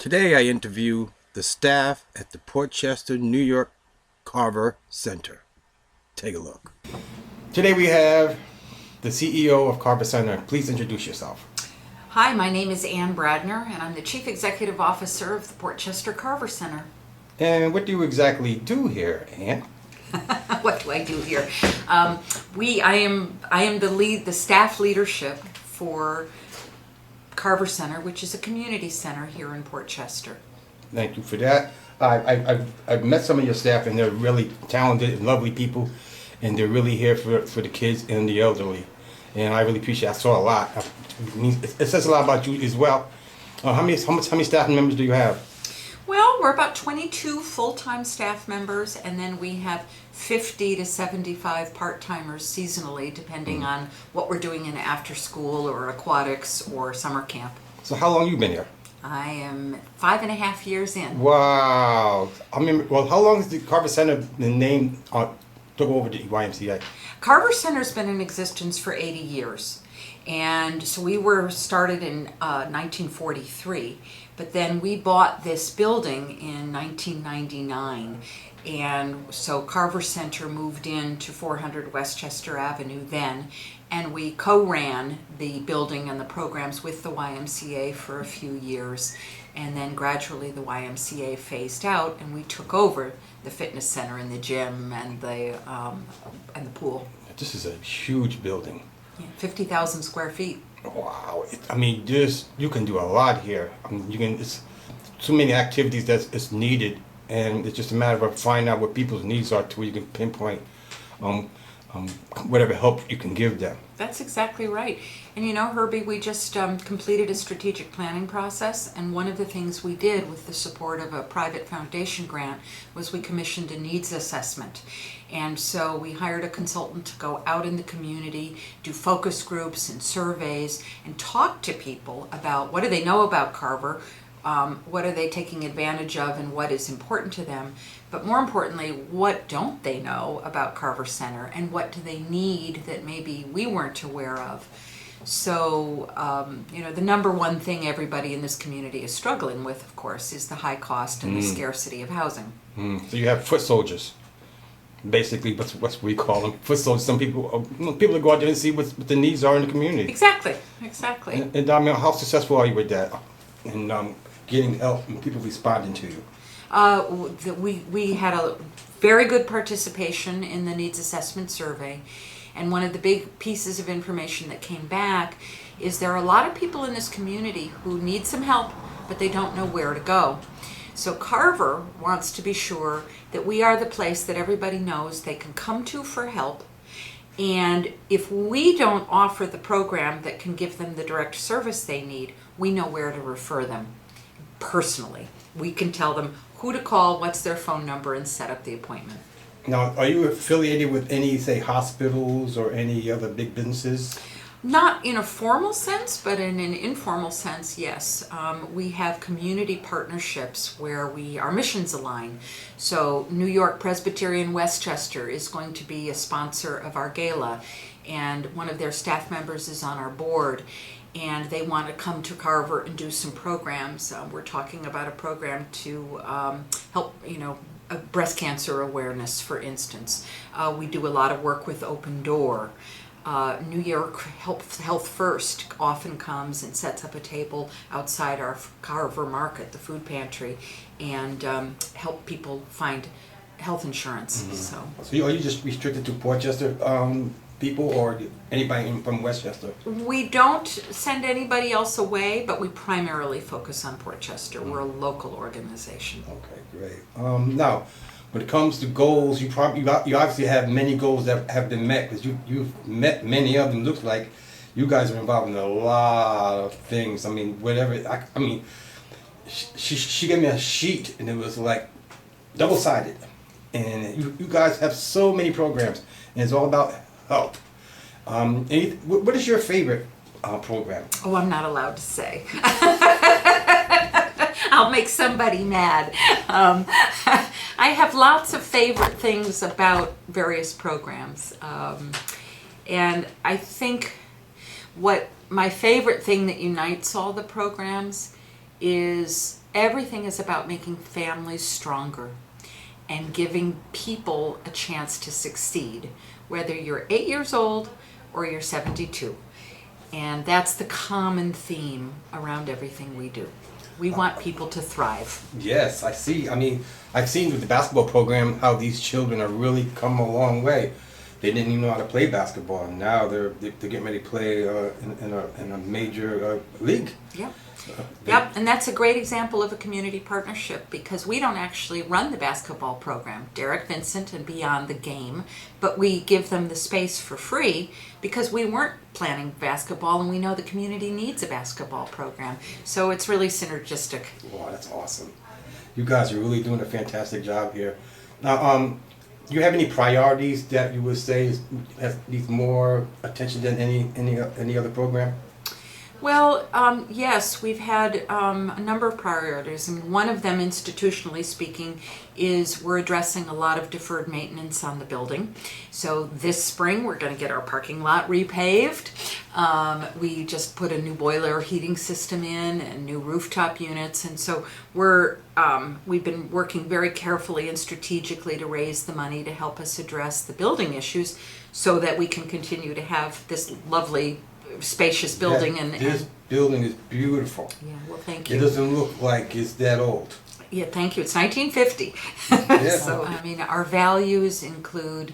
Today I interview the staff at the Portchester, New York Carver Center. Take a look. Today we have the CEO of Carver Center. Please introduce yourself. Hi, my name is Ann Bradner, and I'm the Chief Executive Officer of the Portchester Carver Center. And what do you exactly do here, Ann? What do I do here? I am the staff leadership for Carver Center, which is a community center here in Portchester. Thank you for that. I've met some of your staff, and they're really talented and lovely people, and they're really here for the kids and the elderly. And I really appreciate it. I saw a lot. It says a lot about you as well. How many staff members do you have? Well, we're about 22 full-time staff members, and then we have 50 to 75 part-timers seasonally, depending on what we're doing in after school or aquatics or summer camp. So how long you been here? I am 5.5 years in. Wow. I mean, well, how long has the Carver Center been named, took over the YMCA? Carver Center's been in existence for 80 years. And so we were started in 1943, but then we bought this building in 1999. And so Carver Center moved into 400 Westchester Avenue then, and we co-ran the building and the programs with the YMCA for a few years. And then gradually the YMCA phased out, and we took over the fitness center and the gym and the pool. This is a huge building. Yeah, 50,000 square feet. Wow. You can do a lot here. It's too many activities that's needed, and it's just a matter of finding out what people's needs are to where you can pinpoint whatever help you can give them. That's exactly right. And you know, Herbie, we just completed a strategic planning process, and one of the things we did with the support of a private foundation grant was we commissioned a needs assessment. And so we hired a consultant to go out in the community, do focus groups and surveys, and talk to people about what do they know about Carver, what are they taking advantage of, and what is important to them. But more importantly, what don't they know about Carver Center, and what do they need that maybe we weren't aware of? So, the number one thing everybody in this community is struggling with, of course, is the high cost and the scarcity of housing. So you have foot soldiers. Basically, what we call them, foot soldiers. Some people that go out there and see what the needs are in the community. Exactly. And I mean, how successful are you with that? And getting help and people responding to you? We had a very good participation in the needs assessment survey, and one of the big pieces of information that came back is there are a lot of people in this community who need some help, but they don't know where to go. So Carver wants to be sure that we are the place that everybody knows they can come to for help. And if we don't offer the program that can give them the direct service they need, we know where to refer them personally. We can tell them who to call, what's their phone number, and set up the appointment. Now, are you affiliated with any, say, hospitals or any other big businesses? Not in a formal sense, but in an informal sense, yes. We have community partnerships where our missions align. So New York Presbyterian Westchester is going to be a sponsor of our gala, and one of their staff members is on our board, and they want to come to Carver and do some programs. We're talking about a program to help, breast cancer awareness, for instance. We do a lot of work with Open Door. New York Health First often comes and sets up a table outside our Carver Market, the food pantry, and help people find health insurance. So are you just restricted to Portchester people, or anybody from Westchester? We don't send anybody else away, but we primarily focus on Portchester. We're a local organization. Okay, great. Now, when it comes to goals, you obviously have many goals that have been met, because you've met many of them. Looks like you guys are involved in a lot of things. I mean, whatever. She gave me a sheet, and it was like double-sided, and you guys have so many programs, and it's all about help. What is your favorite program? Oh, I'm not allowed to say. I'll make somebody mad. I have lots of favorite things about various programs. And I think what my favorite thing that unites all the programs is everything is about making families stronger and giving people a chance to succeed, whether you're 8 years old or you're 72. And that's the common theme around everything we do. We want people to thrive. Yes, I see. I mean, I've seen with the basketball program how these children are really come a long way. They didn't even know how to play basketball, and now they're getting ready to play in a major league. Yep. Yep, and that's a great example of a community partnership because we don't actually run the basketball program, Derek Vincent and Beyond the Game, but we give them the space for free because we weren't planning basketball and we know the community needs a basketball program. So it's really synergistic. Wow, that's awesome. You guys are really doing a fantastic job here. Now, do you have any priorities that you would say needs more attention than any other program? Well, yes, we've had a number of priorities, and one of them, institutionally speaking, is we're addressing a lot of deferred maintenance on the building. So this spring, we're going to get our parking lot repaved. We just put a new boiler heating system in and new rooftop units, and so we've been working very carefully and strategically to raise the money to help us address the building issues so that we can continue to have this lovely spacious building. This building is beautiful. Yeah, well, thank you. It doesn't look like it's that old. Yeah, thank you. It's 1950. Yeah. So, I mean, our values include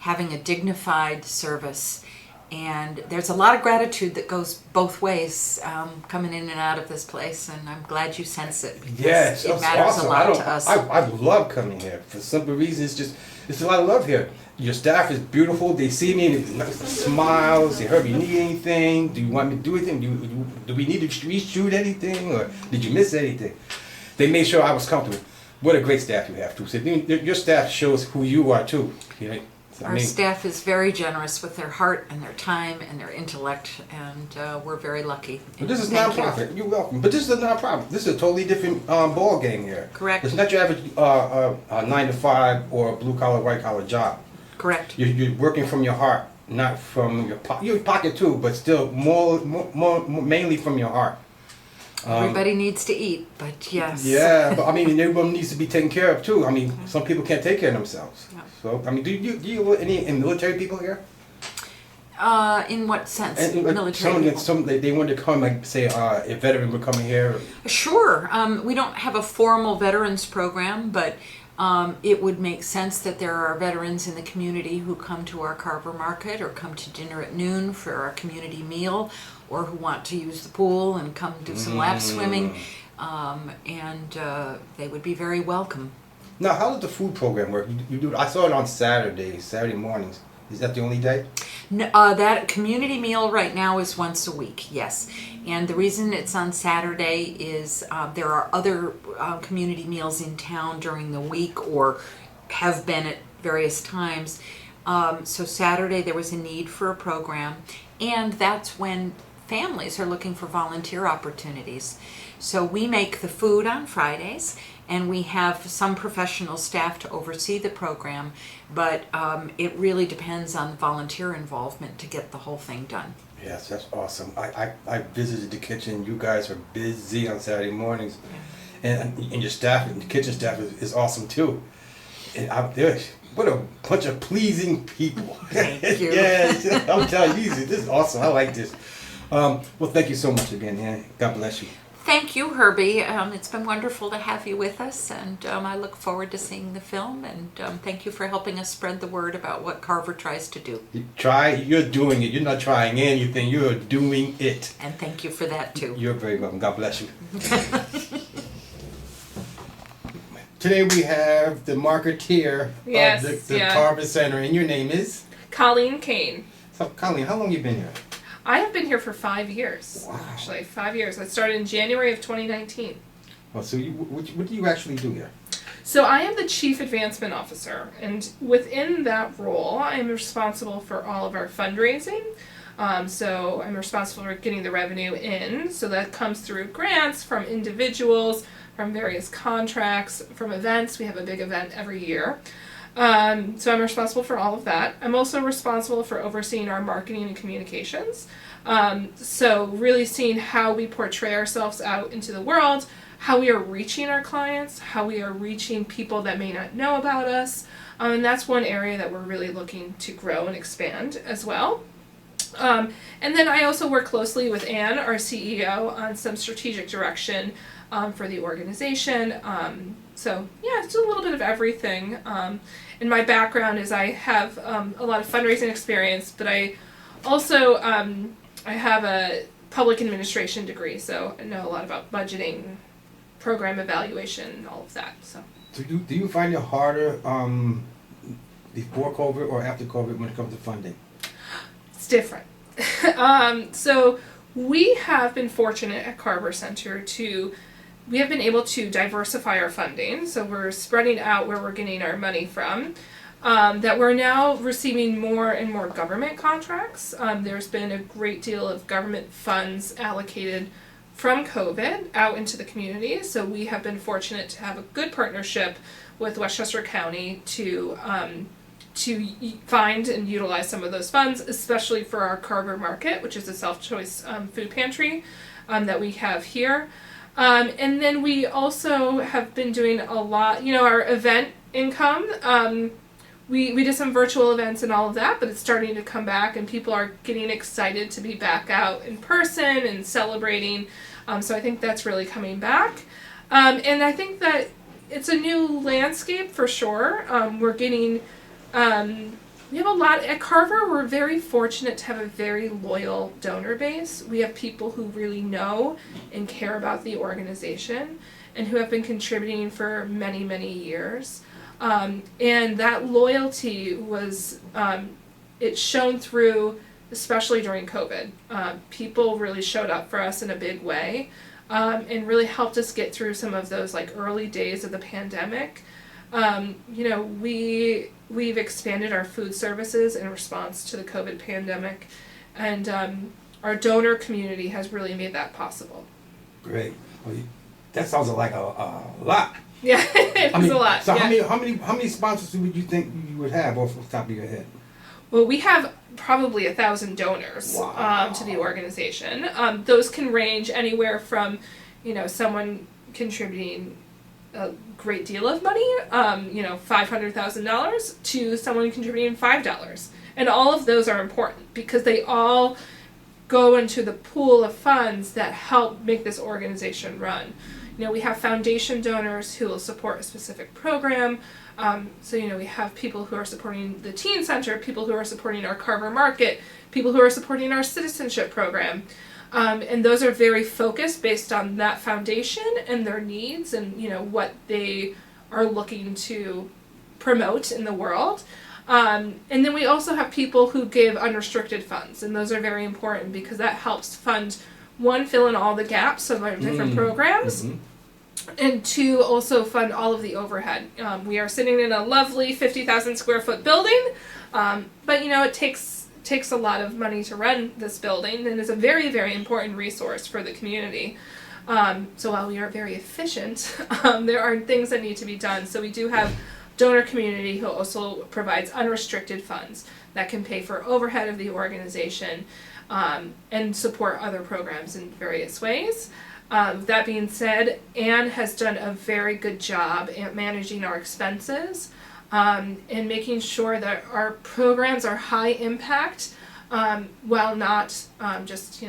having a dignified service, and there's a lot of gratitude that goes both ways coming in and out of this place, and I'm glad you sense it because Yes, it matters awesome. a lot to us. I love coming here for simple reasons. It's a lot of love here. Your staff is beautiful. They see me and they smiles. They heard me need anything. Do you want me to do anything? Do we need to reshoot anything, or did you miss anything? They made sure I was comfortable. What a great staff you have too. So your staff shows who you are too. You know? So, Our staff is very generous with their heart and their time and their intellect, and we're very lucky. But this is Thank you. nonprofit. You're welcome. But this is a nonprofit. This is a totally different ball game here. Correct. It's not your average 9 to 5 or blue collar, white collar job. Correct. You're working from your heart, not from your pocket too, but still more mainly from your heart. Everybody needs to eat, but yes. Yeah, but I mean, everyone needs to be taken care of too. I mean, some people can't take care of themselves. Yeah. So, I mean, do you know any military people here? In what sense? And, Military people? some they want to come, like say, a veteran would come here. Sure. We don't have a formal veterans program, but it would make sense that there are veterans in the community who come to our Carver market or come to dinner at noon for our community meal, or who want to use the pool and come do some lap swimming, and they would be very welcome. Now, how does the food program work? You do. I saw it on Saturday mornings. Is that the only day? No, that community meal right now is once a week, yes. And the reason it's on Saturday is there are other community meals in town during the week or have been at various times. So Saturday there was a need for a program, and that's when families are looking for volunteer opportunities. So we make the food on Fridays, and we have some professional staff to oversee the program, but it really depends on volunteer involvement to get the whole thing done. Yes, that's awesome. I visited the kitchen. You guys are busy on Saturday mornings, and your staff, the kitchen staff is awesome too. And out there, what a bunch of pleasing people. Thank you. Yes, I'm telling you, this is awesome. I like this. Well, thank you so much again, Ann. God bless you. Thank you, Herbie. It's been wonderful to have you with us, and I look forward to seeing the film, and thank you for helping us spread the word about what Carver tries to do. You're doing it. You're not trying anything. You're doing it. And thank you for that, too. You're very welcome. God bless you. Today we have the marketeer of the Carver Center, and your name is? Colleen Kane. So, Colleen, how long have you been here? I have been here for 5 years. Wow. Actually, 5 years. I started in January of 2019. Well, so what do you actually do here? So I am the Chief Advancement Officer, and within that role, I'm responsible for all of our fundraising. So I'm responsible for getting the revenue in. So that comes through grants from individuals, from various contracts, from events. We have a big event every year. So I'm responsible for all of that. I'm also responsible for overseeing our marketing and communications. So really seeing how we portray ourselves out into the world, how we are reaching our clients, how we are reaching people that may not know about us. And that's one area that we're really looking to grow and expand as well. And then I also work closely with Anne, our CEO, on some strategic direction for the organization. So yeah, it's a little bit of everything. And my background is I have a lot of fundraising experience, but I also I have a public administration degree, so I know a lot about budgeting, program evaluation, and all of that. So Do you find it harder before COVID or after COVID when it comes to funding? it's different. So we have been fortunate at Carver Center we have been able to diversify our funding. So we're spreading out where we're getting our money from. That we're now receiving more and more government contracts. There's been a great deal of government funds allocated from COVID out into the community. So we have been fortunate to have a good partnership with Westchester County to find and utilize some of those funds, especially for our Carver Market, which is a self-choice food pantry that we have here. And then we also have been doing a lot, our event income. We did some virtual events and all of that, but it's starting to come back and people are getting excited to be back out in person and celebrating. So I think that's really coming back. And I think that it's a new landscape for sure. We're getting, we have a lot, at Carver we're very fortunate to have a very loyal donor base. We have people who really know and care about the organization and who have been contributing for many, many years. And that loyalty was, it's shown through, especially during COVID. People really showed up for us in a big way, and really helped us get through some of those early days of the pandemic. We've expanded our food services in response to the COVID pandemic, and our donor community has really made that possible. Great. Well, that sounds like a lot. Yeah, it's a lot. So yeah. how many sponsors would you think you would have off the top of your head? Well, we have probably 1,000 donors to the organization. Those can range anywhere from, someone contributing a great deal of money, $500,000, to someone contributing $5. And all of those are important because they all go into the pool of funds that help make this organization run. We have foundation donors who will support a specific program. So we have people who are supporting the teen center, people who are supporting our Carver Market, people who are supporting our citizenship program. And those are very focused based on that foundation and their needs and, what they are looking to promote in the world. And then we also have people who give unrestricted funds, and those are very important because that helps fund, one, fill in all the gaps of our different programs, and two, also fund all of the overhead. We are sitting in a lovely 50,000 square foot building, but it takes a lot of money to run this building, and is a very, very important resource for the community. So while we are very efficient, there are things that need to be done. So we do have donor community who also provides unrestricted funds that can pay for overhead of the organization, and support other programs in various ways. That being said, Anne has done a very good job at managing our expenses, and making sure that our programs are high impact, while not just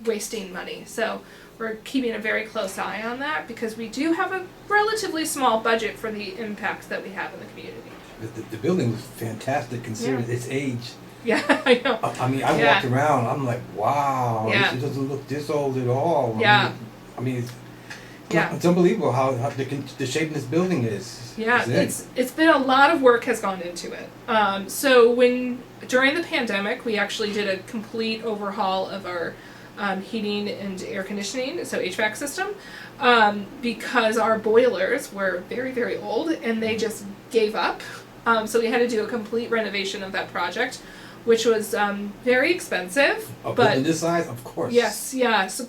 wasting money. So we're keeping a very close eye on that because we do have a relatively small budget for the impact that we have in the community. The building was fantastic considering its age. Yeah, I know. I walked around, I'm like, wow, it doesn't look this old at all. Yeah. It's unbelievable how the shape of this building is. Yeah, it's been a lot of work has gone into it. So during the pandemic, we actually did a complete overhaul of our heating and air conditioning, so HVAC system, because our boilers were very, very old and they just gave up. So we had to do a complete renovation of that project, which was very expensive. But in this size, of course. Yes,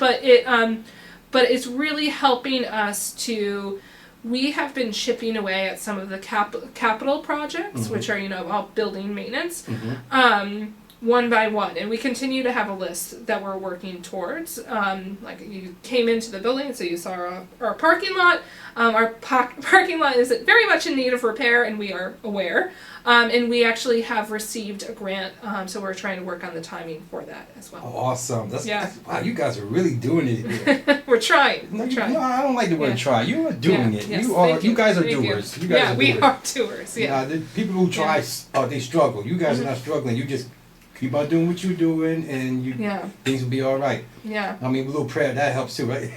but it's really helping us to. We have been chipping away at some of the capital projects, which are all building maintenance. one by one, and we continue to have a list that we're working towards. Like you came into the building, so you saw our parking lot. Our parking lot is very much in need of repair, and we are aware. And we actually have received a grant, so we're trying to work on the timing for that as well. Oh, awesome. Yeah. Wow, you guys are really doing it here. We're trying. No, We're trying. no, I don't like the word try. You are doing it. Yes, You guys are thank you. doers. You guys are we doers. are doers. Yeah. The people who try, they struggle. You guys are not struggling. You just keep on doing what you're doing, and things will be all right. Yeah. I mean, a little prayer, that helps too, right?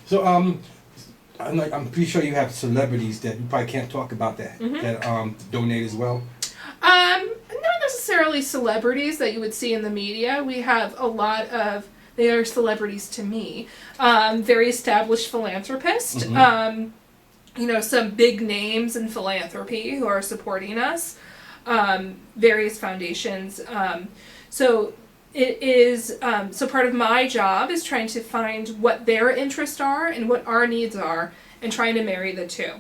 So, I'm pretty sure you have celebrities that you probably can't talk about that donate as well. Not necessarily celebrities that you would see in the media. We have a lot of, they are celebrities to me, very established philanthropists, some big names in philanthropy who are supporting us, various foundations. So it is, so part of my job is trying to find what their interests are and what our needs are and trying to marry the two.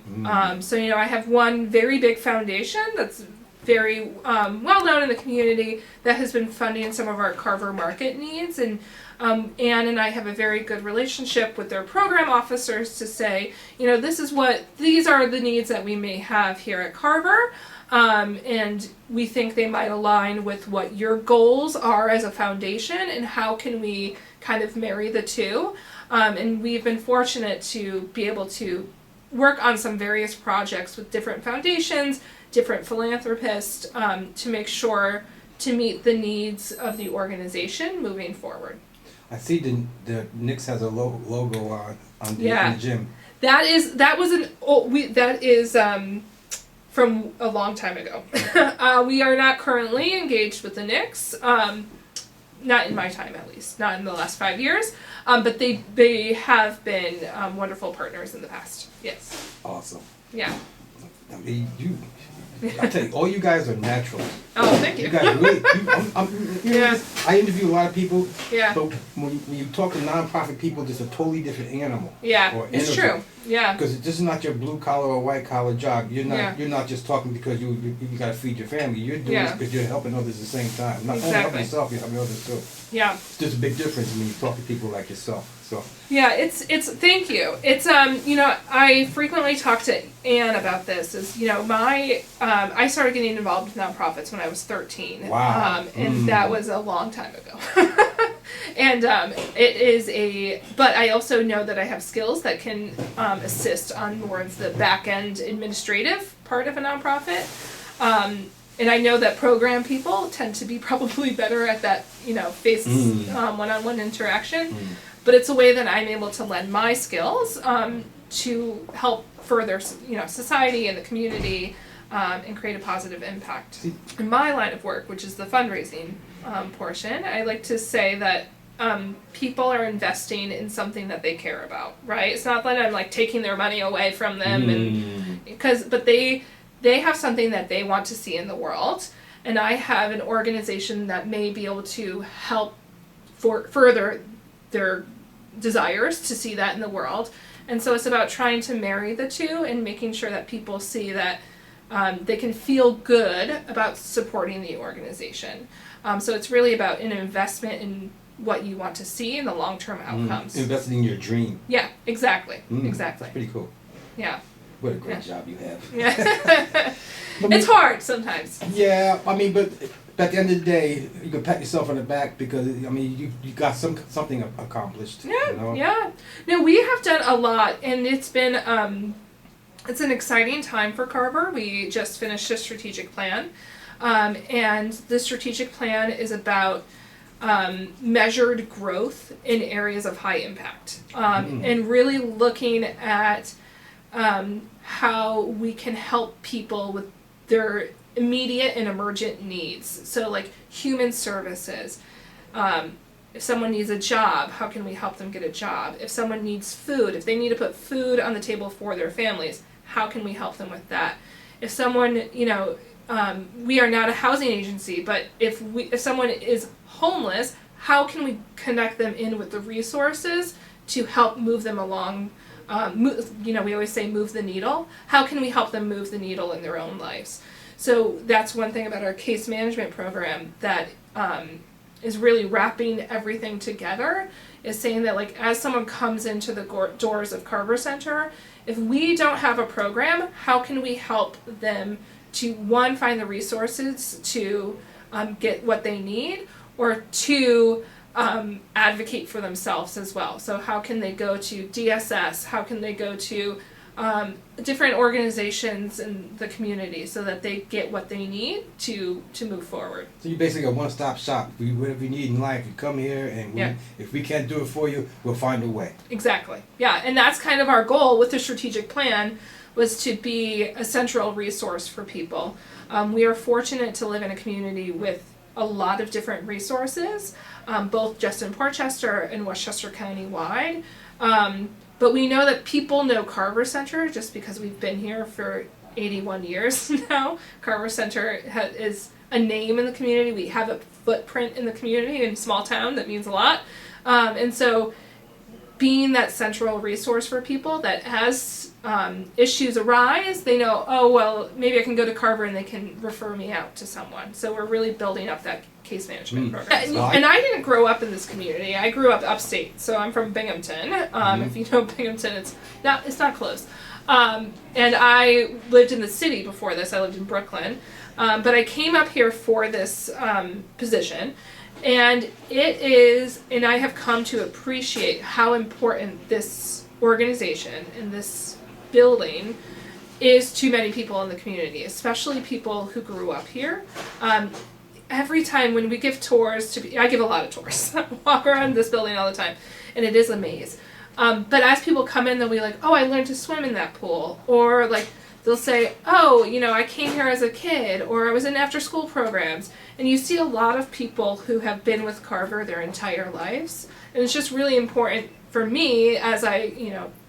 So, I have one very big foundation that's very well known in the community that has been funding some of our Carver market needs, and Anne and I have a very good relationship with their program officers to say, these are the needs that we may have here at Carver, and we think they might align with what your goals are as a foundation, and how can we kind of marry the two. And we've been fortunate to be able to work on some various projects with different foundations, different philanthropists, to make sure to meet the needs of the organization moving forward. I see the Knicks has a logo on the gym. That is from a long time ago. We are not currently engaged with the Knicks, not in my time at least, not in the last 5 years, but they have been wonderful partners in the past. Yes. Awesome. Yeah. I mean, I tell you, all you guys are natural. Oh, thank you. You guys really. I interview a lot of people. Yeah. But when you talk to nonprofit people, it's a totally different animal. Yeah. Or it's energy. true. Yeah. Because this is not your blue collar or white collar job. You're not just talking because you got to feed your family. You're doing this because you're helping others at the same time. Not only helping yourself, you're helping others too. Yeah. It's just a big difference when you talk to people like yourself. So. Yeah, it's thank you. It's I frequently talk to Anne about this. I started getting involved with nonprofits when I was 13. Wow. And that was a long time ago. And but I also know that I have skills that can assist on more of the back end administrative part of a nonprofit. And I know that program people tend to be probably better at that, face one-on-one interaction. But it's a way that I'm able to lend my skills to help further, society and the community, and create a positive impact. In my line of work, which is the fundraising portion, I like to say that people are investing in something that they care about, right? It's not that I'm like taking their money away from them, but they have something that they want to see in the world, and I have an organization that may be able to help further their desires to see that in the world. And so it's about trying to marry the two and making sure that people see that they can feel good about supporting the organization. So it's really about an investment in what you want to see in the long-term outcomes. Investing in your dream. Yeah, exactly. Exactly. That's pretty cool. Yeah. What a great job you have. Yeah. It's hard sometimes. Yeah, but at the end of the day, you can pat yourself on the back because you got something accomplished. Yeah, yeah. No, we have done a lot, and it's been it's an exciting time for Carver. We just finished a strategic plan, and the strategic plan is about measured growth in areas of high impact, and really looking at how we can help people with their immediate and emergent needs. So like human services. If someone needs a job, how can we help them get a job? If someone needs food, if they need to put food on the table for their families, how can we help them with that? If someone, we are not a housing agency, but if someone is homeless, how can we connect them in with the resources to help move them along? We always say move the needle. How can we help them move the needle in their own lives? So that's one thing about our case management program that is really wrapping everything together, is saying that like as someone comes into the doors of Carver Center, if we don't have a program, how can we help them to, one, find the resources to get what they need, or two, advocate for themselves as well. So how can they go to DSS? How can they go to different organizations in the community so that they get what they need to move forward? So you're basically a one-stop shop. Whatever you need in life, you come here, and if we can't do it for you, we'll find a way. Exactly. Yeah, and that's kind of our goal with the strategic plan, was to be a central resource for people. We are fortunate to live in a community with a lot of different resources, both just in Portchester and Westchester County wide. But we know that people know Carver Center just because we've been here for 81 years now. Carver Center is a name in the community. We have a footprint in the community in a small town that means a lot. And so being that central resource for people that as issues arise, they know, oh, well, maybe I can go to Carver and they can refer me out to someone. So we're really building up that case management program. And I didn't grow up in this community. I grew up upstate, so I'm from Binghamton. If you know Binghamton, it's not close. And I lived in the city before this. I lived in Brooklyn. But I came up here for this position. And I have come to appreciate how important this organization and this building is to many people in the community, especially people who grew up here. Every time when we give tours, I give a lot of tours. I walk around this building all the time, and it is a maze. But as people come in, they'll be like, oh, I learned to swim in that pool. Or like, they'll say, oh, I came here as a kid, or I was in after-school programs. And you see a lot of people who have been with Carver their entire lives. And it's just really important for me, as I,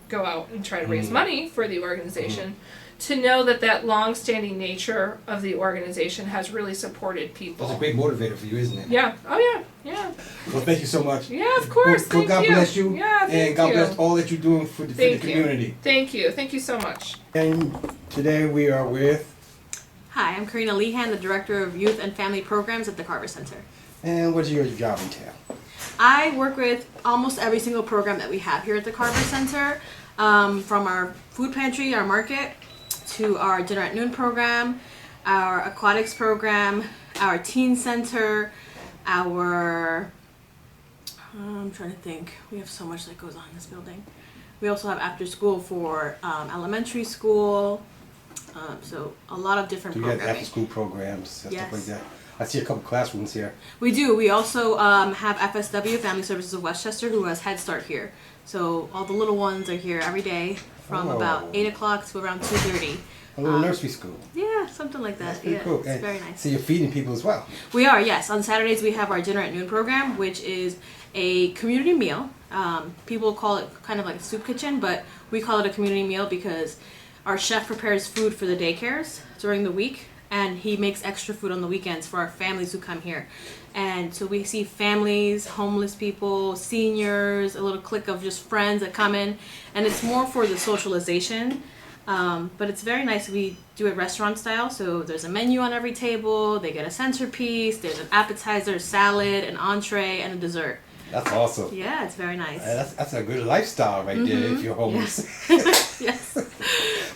go out and try to raise money for the organization, to know that long-standing nature of the organization has really supported people. That's a great motivator for you, isn't it? Yeah. Oh, yeah. Well, thank you so much. Yeah, of course. Well, God bless you. Yeah, thank and God you. bless all that you're doing for the community. Thank you. Thank you so much. And today we are with... Hi, I'm Karina Lehan, the Director of Youth and Family Programs at the Carver Center. And what does your job entail? I work with almost every single program that we have here at the Carver Center, from our food pantry, our market, to our dinner at noon program, our aquatics program, our teen center, our... I'm trying to think. We have so much that goes on in this building. We also have after school for elementary school. So a lot of different So you have programming. after school programs and Yes. stuff like that. I see a couple classrooms here. We do. We also have FSW, Family Services of Westchester, who has Head Start here. So all the little ones are here every day from about 8 o'clock to around 2:30. A little nursery school. Yeah, something like that. That's pretty cool. It's And very nice. So you're feeding people as well. We are, yes. On Saturdays we have our dinner at noon program, which is a community meal. People call it kind of like a soup kitchen, but we call it a community meal because our chef prepares food for the daycares during the week, and he makes extra food on the weekends for our families who come here. And so we see families, homeless people, seniors, a little clique of just friends that come in, and it's more for the socialization. But it's very nice. We do it restaurant style, so there's a menu on every table, they get a centerpiece, there's an appetizer, salad, an entree, and a dessert. That's awesome. Yeah, it's very nice. That's a good lifestyle right there if you're homeless. Yes.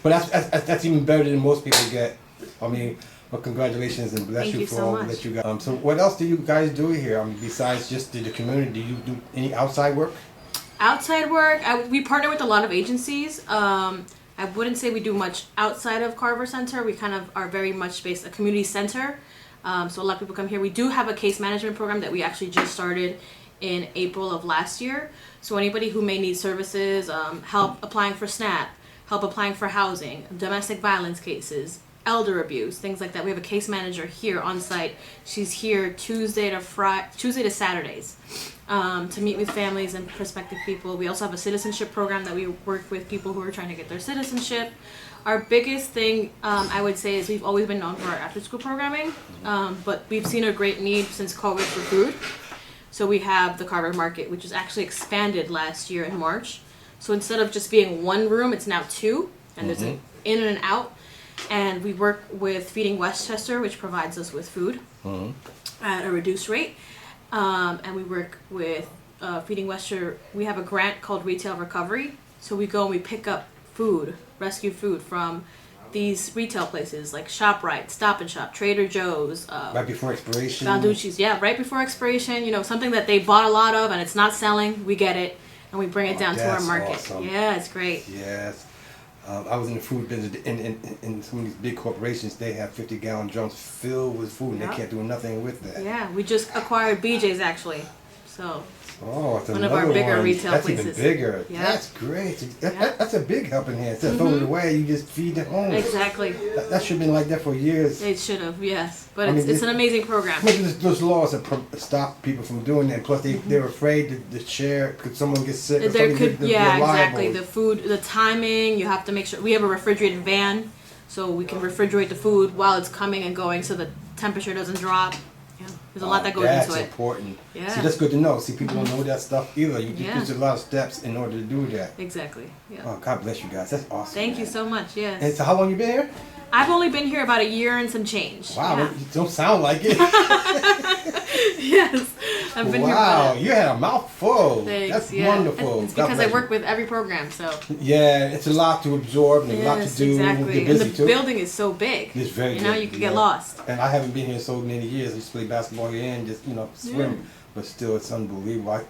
But that's even better than most people get. I mean, well, congratulations and bless Thank you you for so all much. that you got. So what else do you guys do here? I mean, besides just the community, do you do any outside work? Outside work, we partner with a lot of agencies. I wouldn't say we do much outside of Carver Center. We kind of are very much based a community center. So a lot of people come here. We do have a case management program that we actually just started in April of last year. So anybody who may need services, help applying for SNAP, help applying for housing, domestic violence cases, elder abuse, things like that. We have a case manager here on site. She's here Tuesday to Saturdays to meet with families and prospective people. We also have a citizenship program that we work with people who are trying to get their citizenship. Our biggest thing, I would say, is we've always been known for our after-school programming, but we've seen a great need since COVID for food. So we have the Carver Market, which was actually expanded last year in March. So instead of just being one room, it's now two, and there's an in and an out. and we work with Feeding Westchester, which provides us with food at a reduced rate. And we work with Feeding Westchester. We have a grant called Retail Recovery. So we go and we pick up food, rescue food from these retail places like ShopRite, Stop and Shop, Trader Joe's. Right before expiration. Balducci's, yeah, right before expiration. You know, something that they bought a lot of and it's not selling. We get it and we bring it down to our that's market. awesome. Yeah, it's great. Yes. I was in the food business. In some of these big corporations, they have 50-gallon drums filled with food, and Yep. they can't do nothing with that. Yeah, we just acquired BJ's actually. So Oh, it's One of another our bigger one. retail That's places. even bigger. Yeah. That's great. Yeah. That's a big helping hand. Instead of throwing it away, you just feed it home. exactly, That should have been like that for years. it should have, yes, but I mean, it's an amazing program. Maybe those laws that stop people from doing that. Plus, they're afraid to share because someone gets sick. Or There something, could, they're yeah, liable. exactly. The food, the timing, you have to make sure. We have a refrigerated van, so we can refrigerate the food while it's coming and going, so the temperature doesn't drop. Yeah, there's a lot that goes That's into it. important. Yeah. See, that's good to know. See, people don't know that stuff either. Yeah. There's a lot of steps in order to do that. Exactly. Yeah. Oh, God bless you guys. That's awesome. Thank you man. so much. Yes. And so, how long you been here? I've only been here about a year and some change. Wow, Yeah. you don't sound like it. Yes. I've been Wow, here. you had a mouthful. Thanks, That's yeah. wonderful. It's God because I bless work you. with every program, so. Yeah, it's a lot to absorb and a lot to Yes, do. exactly. You're busy And the too. building is so big. It's very You know, big, you could get yeah. lost. And I haven't been here so many years. I used to play basketball here and just, swim. Yeah. But still, it's unbelievable.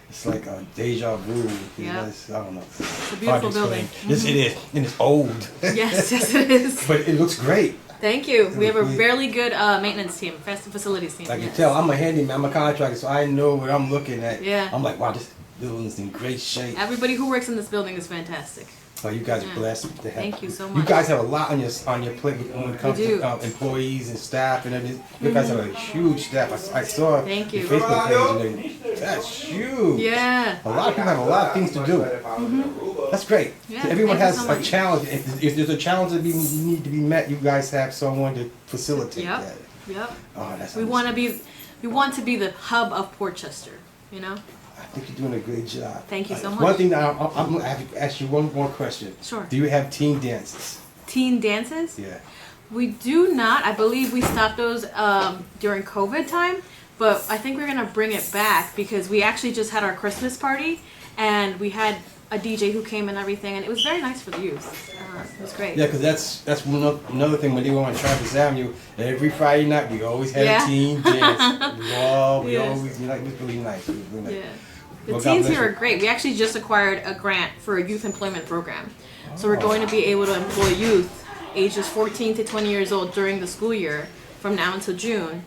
It's like a deja vu. Yeah. I don't know. It's a beautiful building. Yes, it is. And it's old. Yes, yes it is. But it looks great. Thank you. We have a We- really good maintenance team, facilities team. I can yes. tell. I'm a handyman. I'm a contractor, so I know what I'm looking at. Yeah. I'm like, wow, this building's in great shape. Everybody who works in this building is fantastic. Oh, you guys are Yeah. blessed to have. Thank you so You much. guys have a lot on your plate when it comes do. to employees and staff and everything. You guys have a huge staff. I saw Thank you. your Facebook page and that's huge. Yeah. A lot of people have a lot of things to do. That's great. Yeah, Everyone thank you has so a much. challenge. If there's a challenge that need to be met, you guys have someone to facilitate Yep. that. Yep. Oh, that's We want to be the hub of Portchester, you know? I think you're doing a great job. Thank you so much. One thing that I'm going to have to ask you one more question. Sure. Do you have team dances? Teen dances? Yeah. We do not. I believe we stopped those during COVID time, but I think we're going to bring it back because we actually just had our Christmas party and we had a DJ who came and everything, and it was very nice for the youth. It was great. Yeah, because that's another thing when they were on Travis Avenue. Every Friday night we always had Yeah. a team dance. We Yes. always, it was really nice. It was really nice. Yeah. The Well, God teens bless here you. are great. We actually just acquired a grant for a youth employment program. So we're going to be able to employ youth ages 14 to 20 years old during the school year from now until June.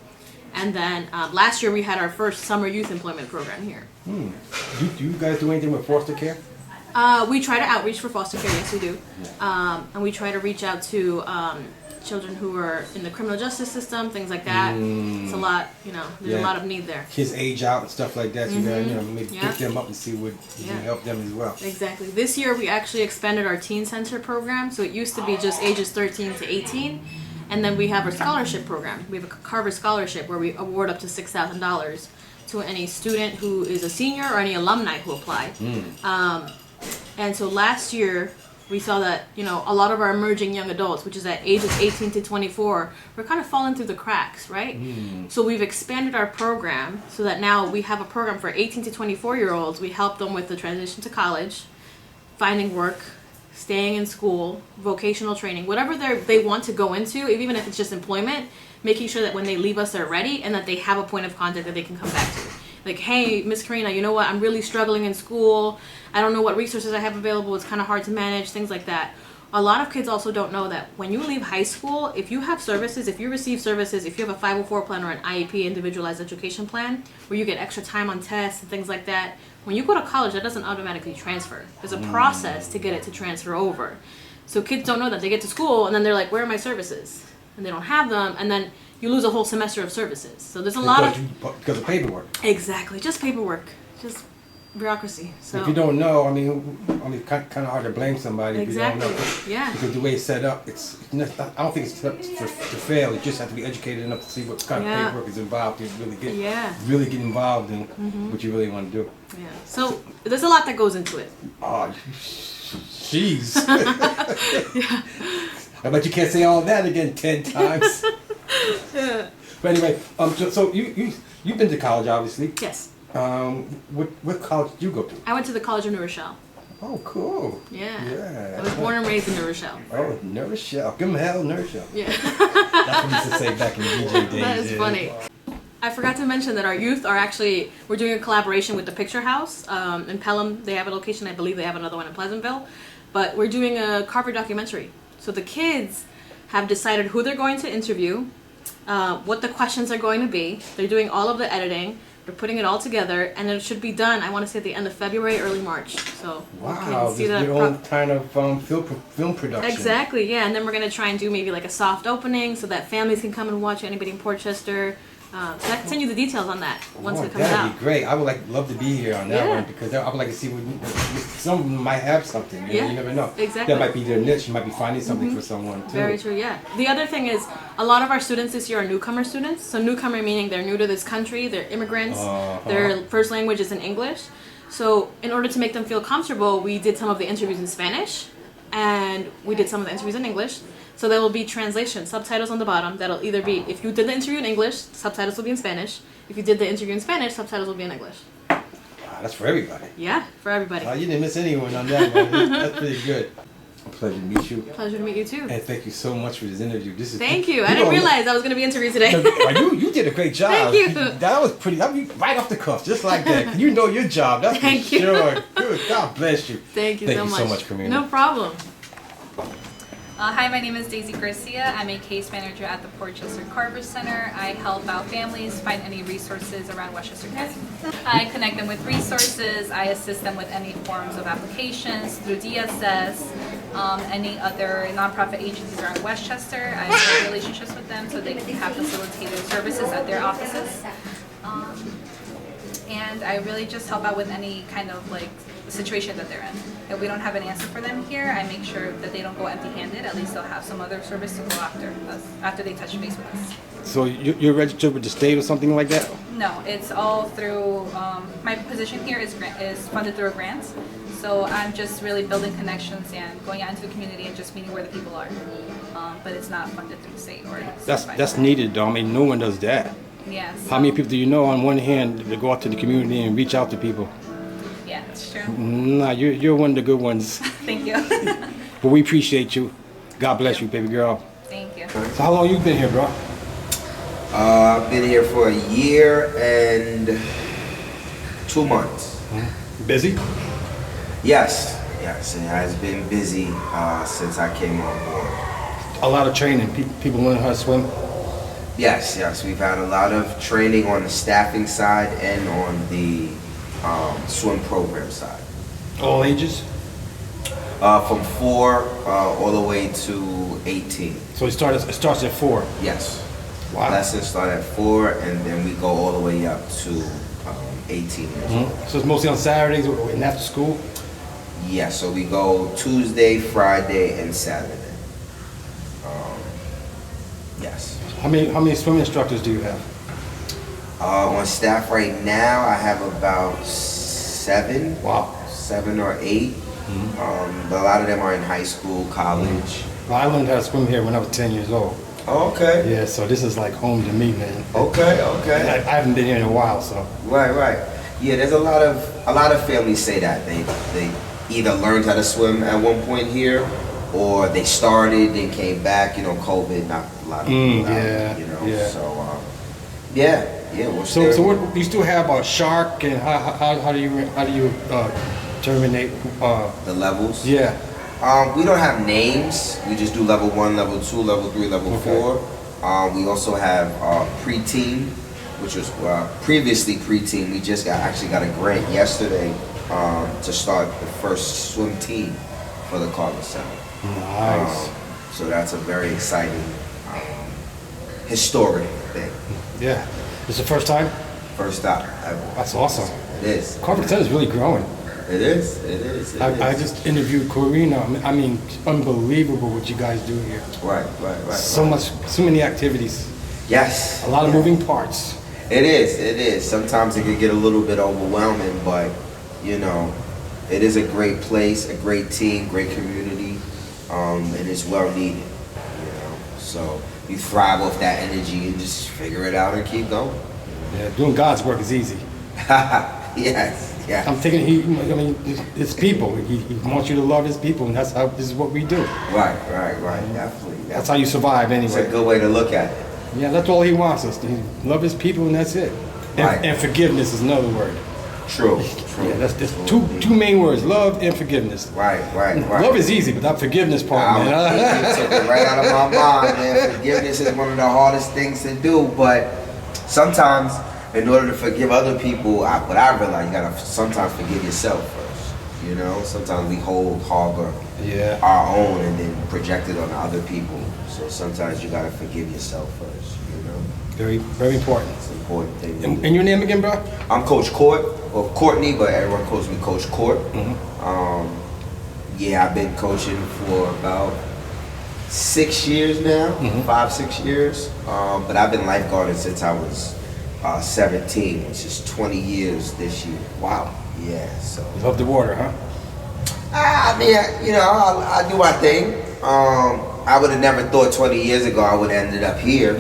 And then last year we had our first summer youth employment program here. Do you guys do anything with foster care? We try to outreach for foster care, yes we do. And we try to reach out to children who are in the criminal justice system, things like that. It's a lot, there's Yeah. a lot of need there. Kids age out and stuff like that. So you gotta, maybe Yeah. pick them up and see what you can Yeah. help them as well. Exactly. This year we actually expanded our teen center program. So it used to be just ages 13 to 18. And then we have a scholarship program. We have a Carver scholarship where we award up to $6,000 to any student who is a senior or any alumni who apply. And so last year we saw that, a lot of our emerging young adults, which is at ages 18 to 24, we're kind of falling through the cracks, right? So we've expanded our program so that now we have a program for 18 to 24-year-olds. We help them with the transition to college, finding work, staying in school, vocational training, whatever they want to go into, even if it's just employment, making sure that when they leave us, they're ready and that they have a point of contact that they can come back to. Like, hey, Miss Karina, you know what? I'm really struggling in school. I don't know what resources I have available. It's kind of hard to manage, things like that. A lot of kids also don't know that when you leave high school, if you have services, if you receive services, if you have a 504 plan or an IEP, individualized education plan, where you get extra time on tests and things like that, when you go to college, that doesn't automatically transfer. There's a process to get it to transfer over. So kids don't know that. They get to school and then they're like, where are my services? And they don't have them, and then you lose a whole semester of services. So there's a lot of... Because of paperwork. Exactly. Just paperwork. Just bureaucracy. So If you don't know, kind of hard to blame somebody Exactly. if you don't know. Yeah. Because the way it's set up, I don't think it's set up to fail. You just have to be educated enough to see what kind of Yeah. paperwork is involved to Yeah. really get involved in what you really want to do. Yeah. So there's a lot that goes into it. Oh, jeez. I bet you can't say all that again 10 times. But anyway, so you've been to college, obviously. Yes. What college did you go to? I went to the College of New Rochelle. Oh, cool. Yeah. Yeah. I was born and raised in New Rochelle. Oh, New Rochelle. Give them hell, New Rochelle. Yeah. That's what we used to say back in the DJ days. That is funny. I forgot to mention that our youth are actually, we're doing a collaboration with the Picture House in Pelham. They have a location. I believe they have another one in Pleasantville. But we're doing a Carver documentary. So the kids have decided who they're going to interview, what the questions are going to be. They're doing all of the editing. They're putting it all together, and it should be done, I want to say, at the end of February, early March. So Wow, see this that your own kind of film production. Exactly, yeah. And then we're going to try and do maybe like a soft opening so that families can come and watch, anybody in Portchester. So I can send you the details on that once it comes that'd out. be great. I would love to be here on that Yeah. one because I would like to see some of them might have something. You know, Yeah, you never know. exactly. That might be their niche. You might be finding something for someone too. Very true, yeah. The other thing is, a lot of our students this year are newcomer students. So newcomer meaning they're new to this country, they're immigrants, their first language is in English. So in order to make them feel comfortable, we did some of the interviews in Spanish, and we did some of the interviews in English. So there will be translation, subtitles on the bottom. That'll either be, if you did the interview in English, subtitles will be in Spanish. If you did the interview in Spanish, subtitles will be in English. Wow, that's for everybody. Yeah, for everybody. You didn't miss anyone on that one. That's pretty good. A pleasure to meet you. Pleasure to meet you too. And thank you so much for this interview. Thank you. I didn't realize I was going to be interviewed today. You did a great job. Thank you. That was pretty. That was right off the cuff, just like that. You know your job. That's Thank for you. sure. Good. God bless you. Thank you so much. Karina. No problem. Hi, my name is Daisy Garcia. I'm a case manager at the Portchester Carver Center. I help out families find any resources around Westchester County. I connect them with resources. I assist them with any forms of applications through DSS, any other nonprofit agencies around Westchester. I have relationships with them so they can have facilitated services at their offices. And I really just help out with any kind of situation that they're in. If we don't have an answer for them here, I make sure that they don't go empty-handed. At least they'll have some other service to go after they touch base with us. So you're registered with the state or something like that? No, it's all through, my position here is funded through a grant. So I'm just really building connections and going out into the community and just meeting where the people are. But it's not funded through the state or That's needed though. I mean, no one does that. Yes. How many people do you know on one hand to go out to the community and reach out to people? Yeah, that's true. Nah, you're one of the good ones. Thank you. But we appreciate you. God bless you, baby girl. Thank you. So how long you been here, bro? I've been here for a year and 2 months. Busy? Yes, it has been busy since I came on board. A lot of training. People learn how to swim. Yes, we've had a lot of training on the staffing side and on the swim program side. All ages? From 4 all the way to 18. So it starts at 4. Yes. Wow. Lessons start at 4 and then we go all the way up to 18 years old. So it's mostly on Saturdays and after school? Yes, so we go Tuesday, Friday, and Saturday. Yes. How many swimming instructors do you have? On staff right now, I have about 7. Wow. 7 or 8. But a lot of them are in high school, college. Well, I learned how to swim here when I was 10 years old. Oh, okay. Yeah, so this is like home to me, man. Okay. I haven't been here in a while, so. Right. Yeah, there's a lot of families say that they either learned how to swim at one point here, or they started and came back. You know, COVID knocked a lot of people out. You know, yeah. so yeah. So what you still have a shark, and how do you terminate the levels? Yeah. We don't have names. We just do level 1, level 2, level 3, level 4. We also have pre-teen, which was previously pre-teen. We just actually got a grant yesterday to start the first swim team for the Carver Center. Nice. So that's a very exciting, historic thing. Yeah. It's the first time? First time ever. That's awesome. It is. Carver Center is really growing. It is. I just interviewed Karina. I mean, unbelievable what you guys do here. Right. So many activities. Yes. A lot of moving parts. It is. Sometimes it can get a little bit overwhelming, but you know, it is a great place, a great team, great community, and it's well needed. So you thrive off that energy and just figure it out and keep going. Yeah, doing God's work is easy. Yes, yeah. I'm thinking it's people. He wants you to love his people, and this is what we do. Right, definitely. That's how you survive It's a anyway. good way to look at it. Yeah, that's all he wants us to love his people, and that's it. Right. And forgiveness is another word. True. Yeah, that's two main words: love and forgiveness. Right. Love is easy, but that forgiveness part, man. You took it right out of my mind, man. Forgiveness is one of the hardest things to do, but sometimes, in order to forgive other people, what I realize, you gotta sometimes forgive yourself first. You know, sometimes we harbor Yeah. our own and then project it on other people. So sometimes you gotta forgive yourself first. You know, Very, very important. it's an important thing. to do. And your name again, bro? I'm Coach Court, or Courtney, but everyone calls me Coach Court. Yeah, I've been coaching for about 6 years now, 5-6 years. But I've been lifeguarding since I was 17, which is 20 years this year. Wow. Yeah, so. You love the water, huh? I mean, you know, I do my thing. I would have never thought 20 years ago I would have ended up here.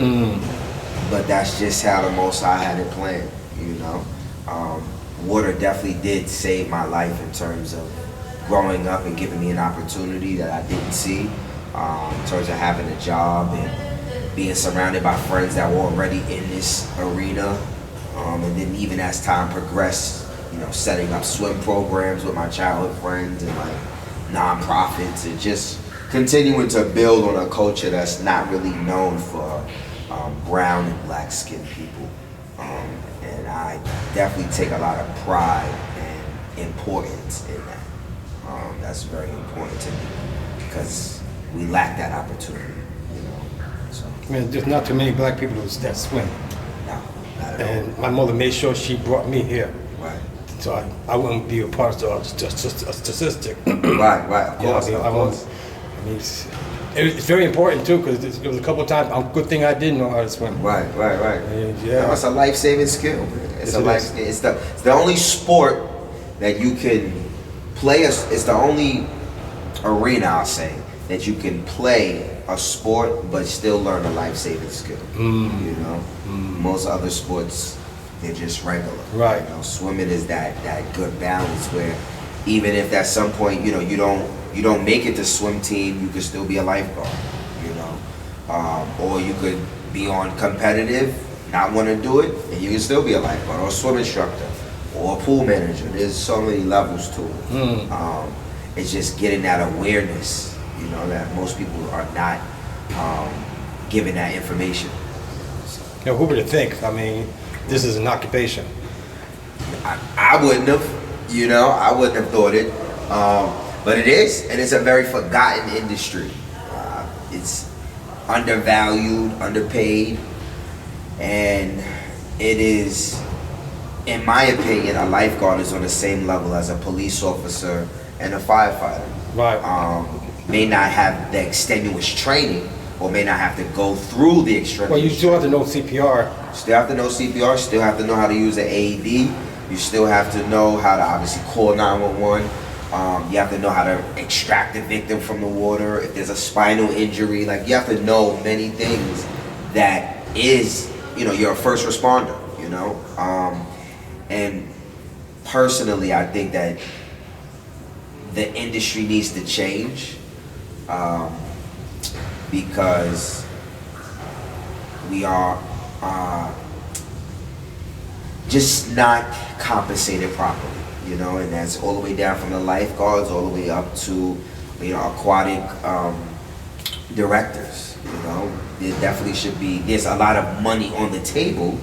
But that's just how the Most High had it planned, you know. Water definitely did save my life in terms of growing up and giving me an opportunity that I didn't see, in terms of having a job and being surrounded by friends that were already in this arena. And then even as time progressed, you know, setting up swim programs with my childhood friends and like nonprofits and just continuing to build on a culture that's not really known for brown and black skinned people. And I definitely take a lot of pride and importance in that. That's very important to me because we lack that opportunity, you know. So, I mean, there's not too many black people that swim. no, not at all. And my mother made sure she brought me here. Right. So I wouldn't be a part of a statistic. Right, of Yeah, course, I mean, of I won't. course. I mean, it's very important too because it was a couple of times. Good thing I didn't know how to swim. Right. Yeah. It's a life-saving skill. Yes, It's it is. It's the only sport that you can play. It's the only arena, I'll say, that you can play a sport but still learn a life-saving skill. You know, most other sports they're just regular. Right. You know, swimming is that good balance where even if at some point you know you don't make it to swim team, you could still be a lifeguard. You know, or you could be on competitive, not want to do it, and you can still be a lifeguard or a swim instructor or a pool manager. There's so many levels to it. It's just getting that awareness, you know, that most people are not given that information. You know, who would have think? I mean, this is an occupation. I wouldn't have, you know, I wouldn't have thought it. But it is, and it's a very forgotten industry. It's undervalued, underpaid, and it is, in my opinion, a lifeguard is on the same level as a police officer and a firefighter. Right. May not have the extenuous training, or may not have to go through the extenuous. Well, you still have to know CPR. Still have to know CPR, still have to know how to use an AED. You still have to know how to obviously call 911. You have to know how to extract the victim from the water. If there's a spinal injury, like you have to know many things that is, you know, you're a first responder, you know? And personally, I think that the industry needs to change because we are just not compensated properly, you know, and that's all the way down from the lifeguards all the way up to, you know, aquatic directors, you know. There definitely should be, there's a lot of money on the table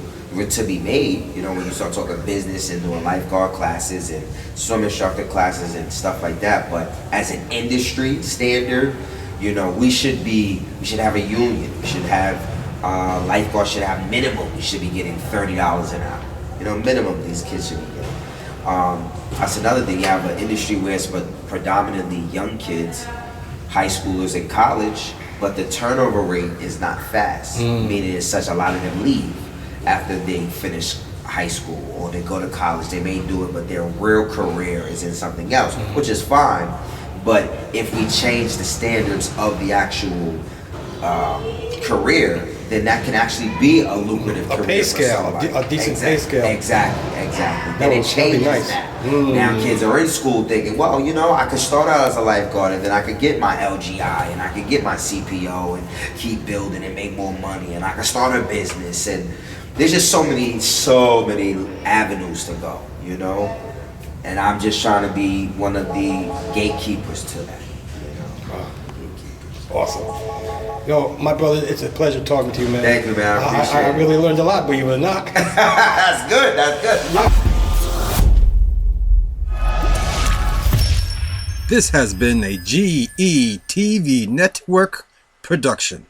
to be made, you know, when you start talking business and doing lifeguard classes and swim instructor classes and stuff like that. But as an industry standard, you know, we should have a union. We should have, lifeguards should have minimum. We should be getting $30 an hour. You know, minimum these kids should be getting. That's another thing. You have an industry where it's predominantly young kids, high schoolers and college, but the turnover rate is not fast, meaning there's such a lot of them leave after they finish high school or they go to college. They may do it, but their real career is in something else, which is fine. But if we change the standards of the actual career, then that can actually be a lucrative A career pay for scale, somebody. a decent pay scale. Exactly. That And it would be changes nice. that. Now kids are in school thinking, well, you know, I could start out as a lifeguard and then I could get my LGI and I could get my CPO and keep building and make more money and I could start a business, and there's just so many avenues to go, you know? And I'm just trying to be one of the gatekeepers to that. Awesome. Yo, my brother, it's a pleasure talking to you, man. Thank you, man. I appreciate I it. really learned a lot, believe it or not. That's good. This has been a GETV Network production.